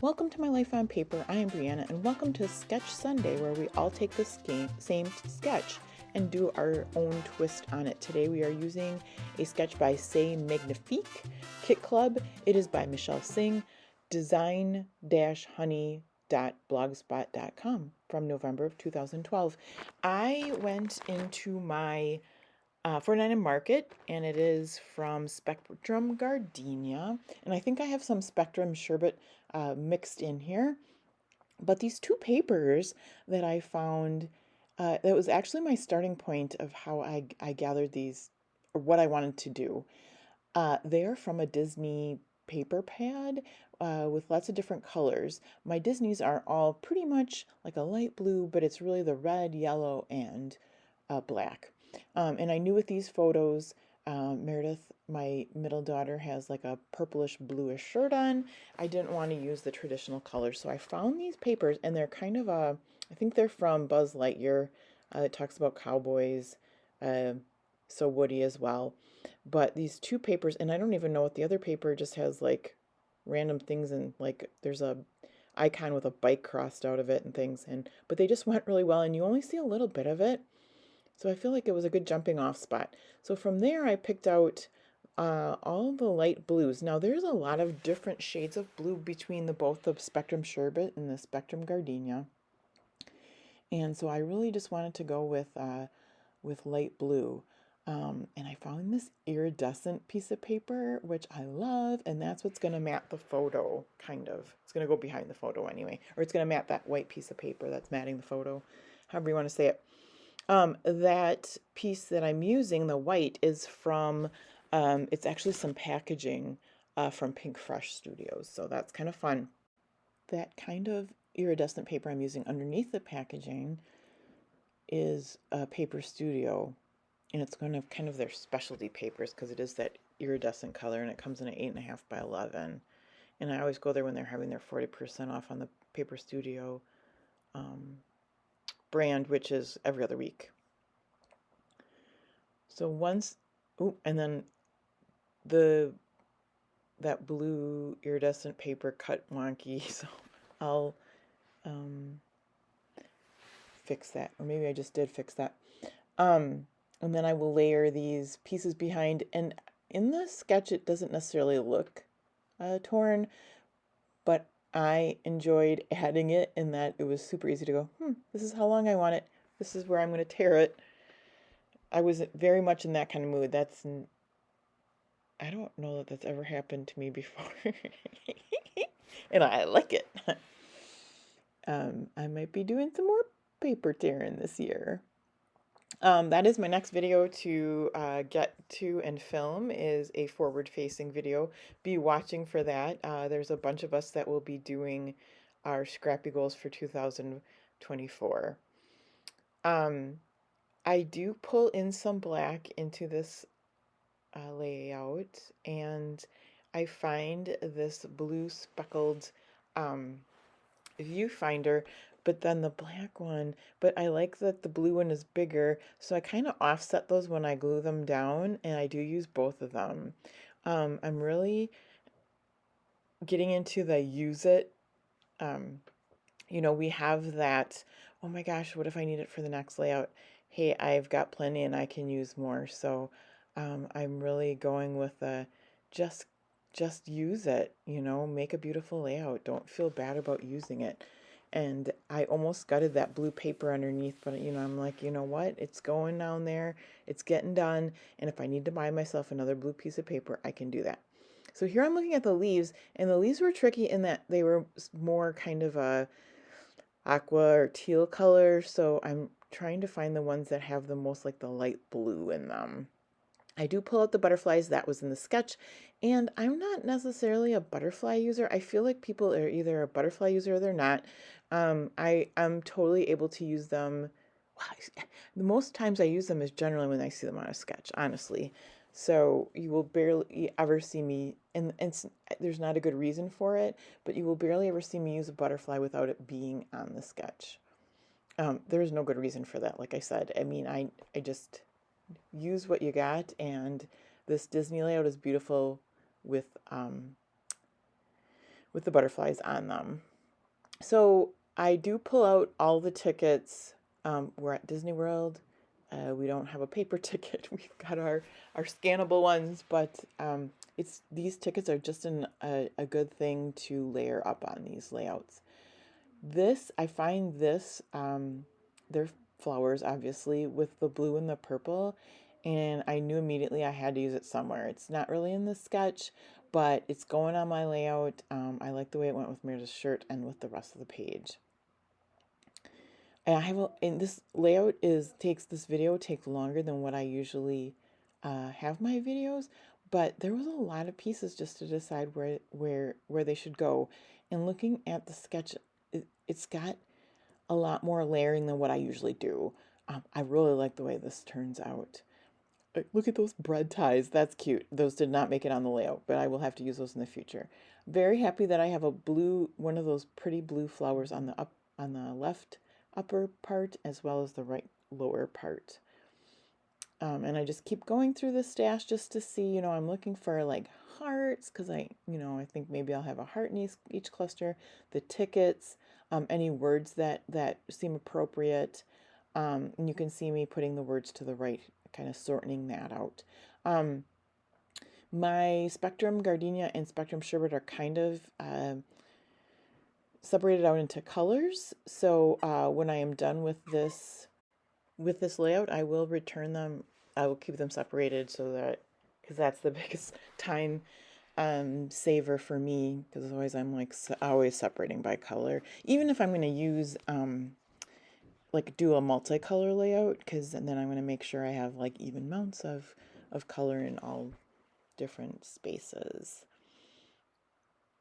Welcome to My Life on Paper. I am Brianna, and welcome to Sketch Sunday, where we all take the same sketch and do our own twist on it. Today we are using a sketch by C'est Magnifique Kit Club. It is by Michelle Singh, design-honey.blogspot.com from November of 2012. I went into my 49 Market, and it is from Spectrum Gardenia, and I think I have some Spectrum Sherbet mixed in here. But these two papers that I found, that was actually my starting point of how I gathered these, or what I wanted to do. They are from a Disney paper pad with lots of different colors. My Disneys are all pretty much like a light blue, but it's really the red, yellow, and black. And I knew with these photos, Meredith, my middle daughter, has like a purplish bluish shirt on. I didn't want to use the traditional colors, so I found these papers, and they're kind of I think they're from Buzz Lightyear. It talks about cowboys, so Woody as well. But these two papers, and I don't even know what the other paper just has, like random things, and like there's a icon with a bike crossed out of it and things, and but they just went really well, and you only see a little bit of it. So I feel like it was a good jumping off spot. So from there, I picked out all the light blues. Now there's a lot of different shades of blue between both the Spectrum Sherbet and the Spectrum Gardenia. And so I really just wanted to go with light blue. And I found this iridescent piece of paper, which I love, and that's what's going to mat the photo, kind of. It's going to go behind the photo anyway, or it's going to mat that white piece of paper that's matting the photo, however you want to say it. That piece that I'm using, the white, is from, it's actually some packaging from Pink Fresh Studios, so that's kind of fun. That kind of iridescent paper I'm using underneath the packaging is Paper Studio, and it's going to have kind of their specialty papers because it is that iridescent color, and it comes in an 8.5 by 11. And I always go there when they're having their 40% off on the Paper Studio brand, which is every other week. So once, and then that blue iridescent paper cut wonky, so I'll fix that, or maybe I just did fix that. And then I will layer these pieces behind, and in the sketch it doesn't necessarily look torn, but I enjoyed adding it in that it was super easy to go, this is how long I want it, this is where I'm going to tear it. I was very much in that kind of mood. I don't know that that's ever happened to me before. And I like it. I might be doing some more paper tearing this year. That is my next video to get to and film, is a forward-facing video. Be watching for that. There's a bunch of us that will be doing our scrappy goals for 2024. I do pull in some black into this layout, and I find this blue speckled viewfinder, but then the black one, but I like that the blue one is bigger, so I kind of offset those when I glue them down, and I do use both of them. I'm really getting into the use it. We have that, oh my gosh, what if I need it for the next layout? Hey, I've got plenty and I can use more. So I'm really going with the just use it, make a beautiful layout. Don't feel bad about using it. And I almost gutted that blue paper underneath, but I'm like, you know what? It's going down there. It's getting done. And if I need to buy myself another blue piece of paper, I can do that. So here I'm looking at the leaves, and the leaves were tricky in that they were more kind of a aqua or teal color, so I'm trying to find the ones that have the most like the light blue in them. I do pull out the butterflies, that was in the sketch, and I'm not necessarily a butterfly user. I feel like people are either a butterfly user or they're not. I'm totally able to use them. The most times I use them is generally when I see them on a sketch, honestly. So you will barely ever see me, and there's not a good reason for it, but you will barely ever see me use a butterfly without it being on the sketch. There's no good reason for that, like I said. I mean, I just use what you got, and this Disney layout is beautiful with with the butterflies on them. So I do pull out all the tickets. We're at Disney World. We don't have a paper ticket. We've got our scannable ones, but these tickets are just a good thing to layer up on these layouts. I find this, they're flowers, obviously, with the blue and the purple, and I knew immediately I had to use it somewhere. It's not really in the sketch, but it's going on my layout. I like the way it went with Mira's shirt and with the rest of the page. And this layout this video takes longer than what I usually have my videos, but there was a lot of pieces just to decide where they should go. And looking at the sketch, it's got a lot more layering than what I usually do. I really like the way this turns out. Look at those bread ties. That's cute. Those did not make it on the layout, but I will have to use those in the future. Very happy that I have one of those pretty blue flowers on the left upper part as well as the right lower part. And I just keep going through the stash just to see, I'm looking for like hearts because I think maybe I'll have a heart in each cluster, the tickets, any words that seem appropriate. And you can see me putting the words to the right, kind of sorting that out. My Spectrum Gardenia and Spectrum Sherbet are kind of separated out into colors. So when I am done with this layout, I will return them. I will keep them separated because that's the biggest time saver for me, because otherwise I'm like always separating by color. Even if I'm going to use do a multicolor layout, because then I'm going to make sure I have like even amounts of color in all different spaces.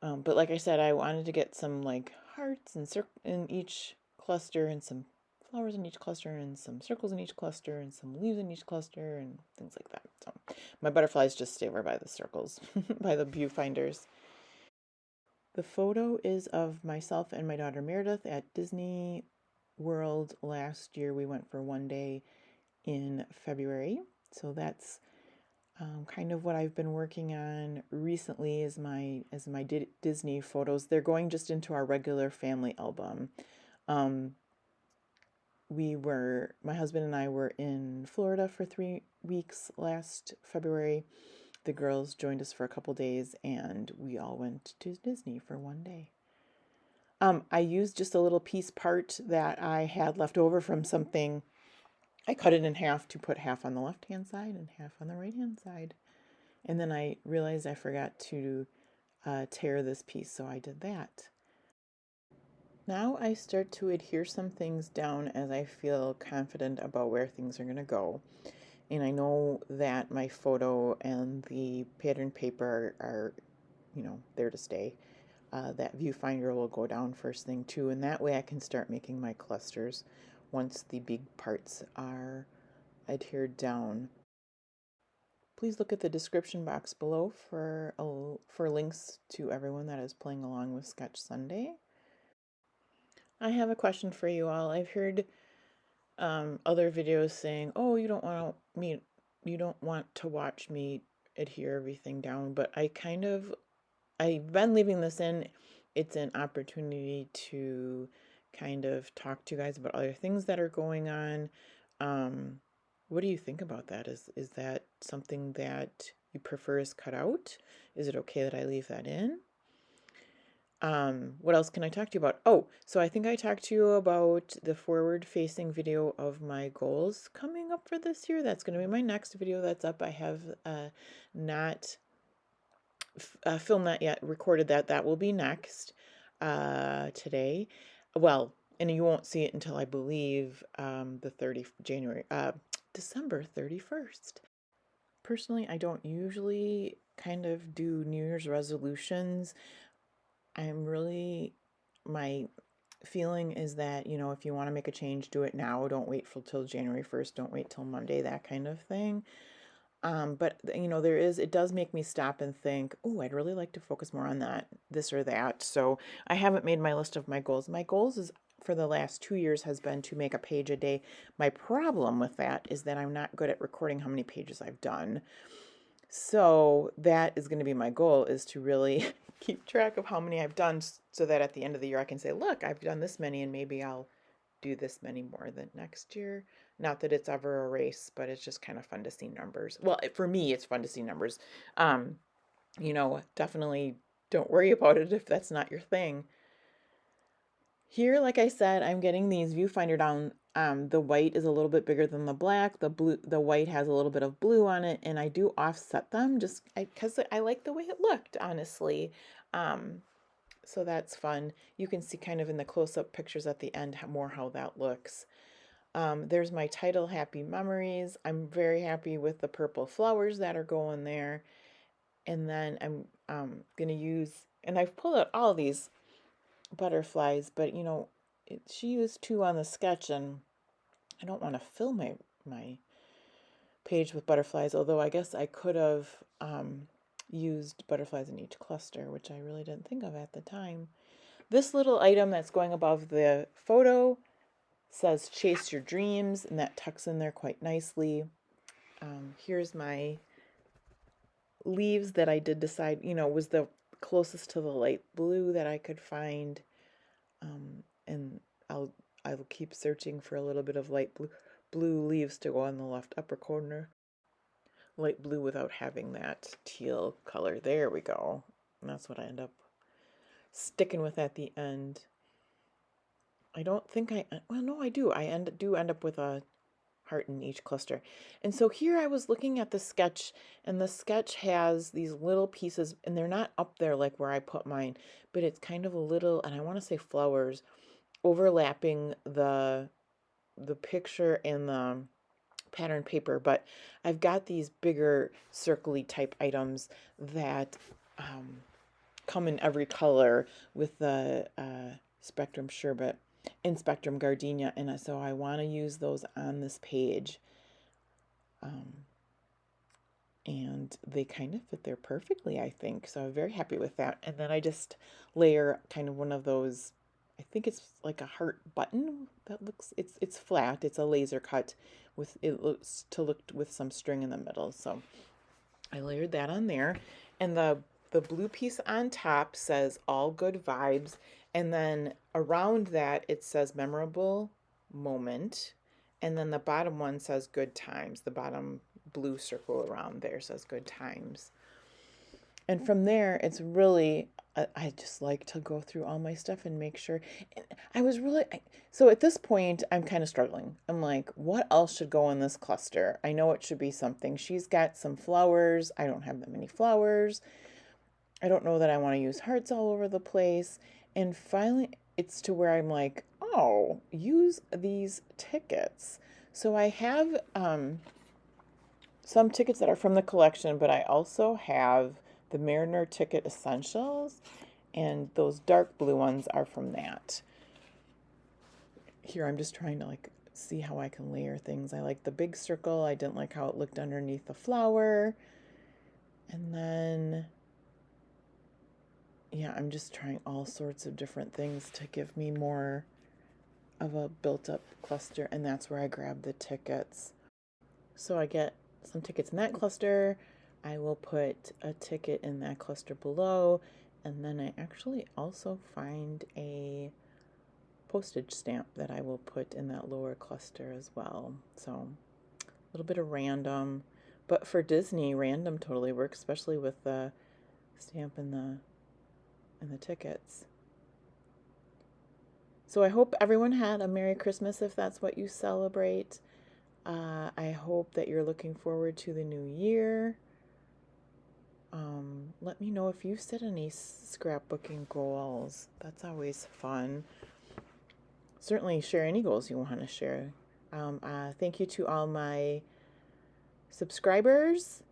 But like I said, I wanted to get some like hearts in each cluster, and some flowers in each cluster, and some circles in each cluster, and some leaves in each cluster, and things like that. So my butterflies just stay over by the circles, by the viewfinders. The photo is of myself and my daughter Meredith at Disney World last year. We went for one day in February. So that's kind of what I've been working on recently is my Disney photos. They're going just into our regular family album. My husband and I were in Florida for 3 weeks last February. The girls joined us for a couple days, and we all went to Disney for one day. I used just a little piece part that I had left over from something. I cut it in half to put half on the left-hand side and half on the right-hand side. And then I realized I forgot to tear this piece, so I did that. Now I start to adhere some things down as I feel confident about where things are going to go. And I know that my photo and the pattern paper are there to stay. That viewfinder will go down first thing too, and that way I can start making my clusters once the big parts are adhered down. Please look at the description box below for links to everyone that is playing along with Sketch Sunday. I have a question for you all. I've heard other videos saying, "Oh, you don't want to watch me adhere everything down," but I've been leaving this in. It's an opportunity to kind of talk to you guys about other things that are going on. What do you think about that? Is that something that you prefer is cut out? Is it okay that I leave that in? What else can I talk to you about? Oh, so I think I talked to you about the forward-facing video of my goals coming up for this year. That's going to be my next video that's up. I have not filmed that yet, recorded that. That will be next today. Well, and you won't see it until I believe December 31st. Personally, I don't usually kind of do New Year's resolutions. My feeling is that, if you want to make a change, do it now. Don't wait till January 1st. Don't wait till Monday, that kind of thing. But it does make me stop and think, oh, I'd really like to focus more on this or that. So I haven't made my list of my goals. My goals is for the last 2 years has been to make a page a day. My problem with that is that I'm not good at recording how many pages I've done. So that is going to be my goal, is to really keep track of how many I've done so that at the end of the year I can say, look, I've done this many and maybe I'll do this many more than next year. Not that it's ever a race, but it's just kind of fun to see numbers. Well, for me, it's fun to see numbers. Um, definitely don't worry about it if that's not your thing. Here, like I said, I'm getting these viewfinder down. The white is a little bit bigger than the black. The white has a little bit of blue on it, and I do offset them just because I like the way it looked, honestly. So that's fun. You can see kind of in the close-up pictures at the end more how that looks. There's my title, Happy Memories. I'm very happy with the purple flowers that are going there. And then I'm going to use, and I've pulled out all these butterflies, but she used 2 on the sketch, and I don't want to fill my page with butterflies, although I guess I could have used butterflies in each cluster, which I really didn't think of at the time. This little item that's going above the photo says Chase Your Dreams, and that tucks in there quite nicely. Here's my leaves that I did decide, was the closest to the light blue that I could find. And I'll keep searching for a little bit of light blue leaves to go on the left upper corner. Light blue without having that teal color. There we go. And that's what I end up sticking with at the end. I don't think well, no, I do. I do end up with a heart in each cluster. And so here I was looking at the sketch, and the sketch has these little pieces, and they're not up there like where I put mine, but it's kind of a little, and I want to say flowers, overlapping the picture and the pattern paper, but I've got these bigger circly type items that come in every color with the Spectrum Sherbet and Spectrum Gardenia, and so I want to use those on this page. And they kind of fit there perfectly, I think. So I'm very happy with that. And then I just layer kind of one of those, I think it's like a heart button that looks, it's flat. It's a laser cut with, it looks to look with some string in the middle. So I layered that on there. And the blue piece on top says All Good Vibes. And then around that, it says Memorable Moment. And then the bottom one says Good Times. The bottom blue circle around there says Good Times. And from there, it's really, I just like to go through all my stuff and make sure. I was really, so at this point, I'm kind of struggling. I'm like, what else should go in this cluster? I know it should be something. She's got some flowers. I don't have that many flowers. I don't know that I want to use hearts all over the place. And finally, it's to where I'm like, oh, use these tickets. So I have some tickets that are from the collection, but I also have the Mariner Ticket Essentials, and those dark blue ones are from that. Here I'm just trying to see how I can layer things. I like the big circle. I didn't like how it looked underneath the flower. And then, yeah, I'm just trying all sorts of different things to give me more of a built-up cluster, and that's where I grab the tickets. So I get some tickets in that cluster. I will put a ticket in that cluster below, and then I actually also find a postage stamp that I will put in that lower cluster as well. So a little bit of random, but for Disney, random totally works, especially with the stamp and the tickets. So I hope everyone had a Merry Christmas if that's what you celebrate. I hope that you're looking forward to the new year. Let me know if you've set any scrapbooking goals. That's always fun. Certainly share any goals you want to share. Thank you to all my subscribers.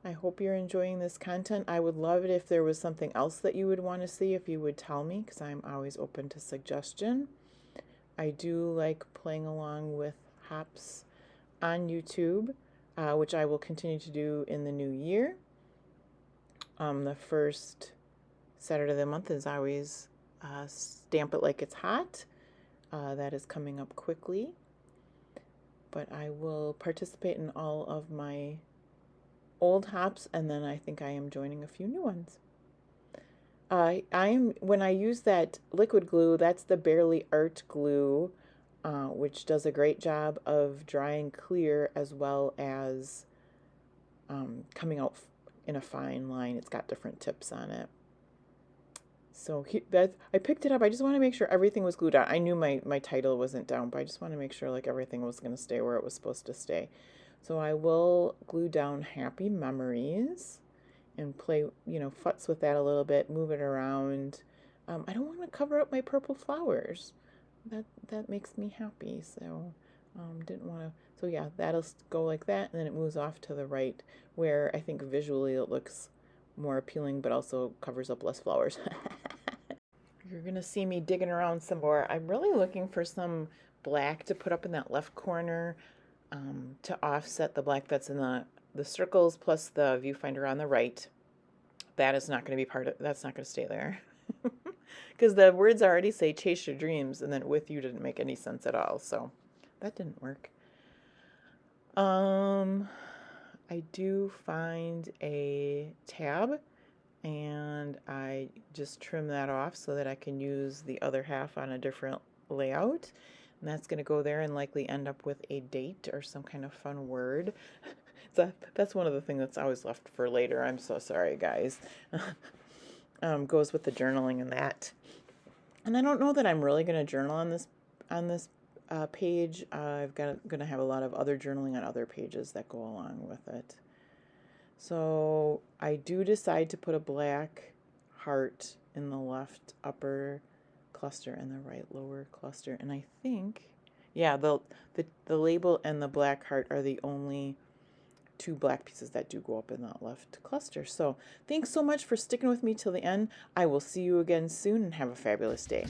I hope you're enjoying this content. I would love it if there was something else that you would want to see, if you would tell me, because I'm always open to suggestion. I do like playing along with hops on YouTube, which I will continue to do in the new year. The first Saturday of the month is always Stamp It Like It's Hot. That is coming up quickly. But I will participate in all of my old hops, and then I think I am joining a few new ones. When I use that liquid glue, that's the Barely Art glue, which does a great job of drying clear as well as coming out in a fine line. It's got different tips on it. So I picked it up. I just want to make sure everything was glued on. I knew my title wasn't down, but I just want to make sure like everything was going to stay where it was supposed to stay. So I will glue down Happy Memories and play, futz with that a little bit, move it around. I don't want to cover up my purple flowers. That makes me happy. So didn't want to. So yeah, that'll go like that, and then it moves off to the right, where I think visually it looks more appealing, but also covers up less flowers. You're gonna see me digging around some more. I'm really looking for some black to put up in that left corner to offset the black that's in the circles plus the viewfinder on the right. That is not going to be that's not going to stay there. Because the words already say chase your dreams, and then with you didn't make any sense at all, so that didn't work. I do find a tab, and I just trim that off so that I can use the other half on a different layout. And that's going to go there and likely end up with a date or some kind of fun word. So that's one of the things that's always left for later. I'm so sorry, guys. Goes with the journaling and that. And I don't know that I'm really going to journal on this page. Gonna have a lot of other journaling on other pages that go along with it. So I do decide to put a black heart in the left upper cluster and the right lower cluster. And I think, yeah, the label and the black heart are the only two black pieces that do go up in that left cluster. So thanks so much for sticking with me till the end. I will see you again soon and have a fabulous day.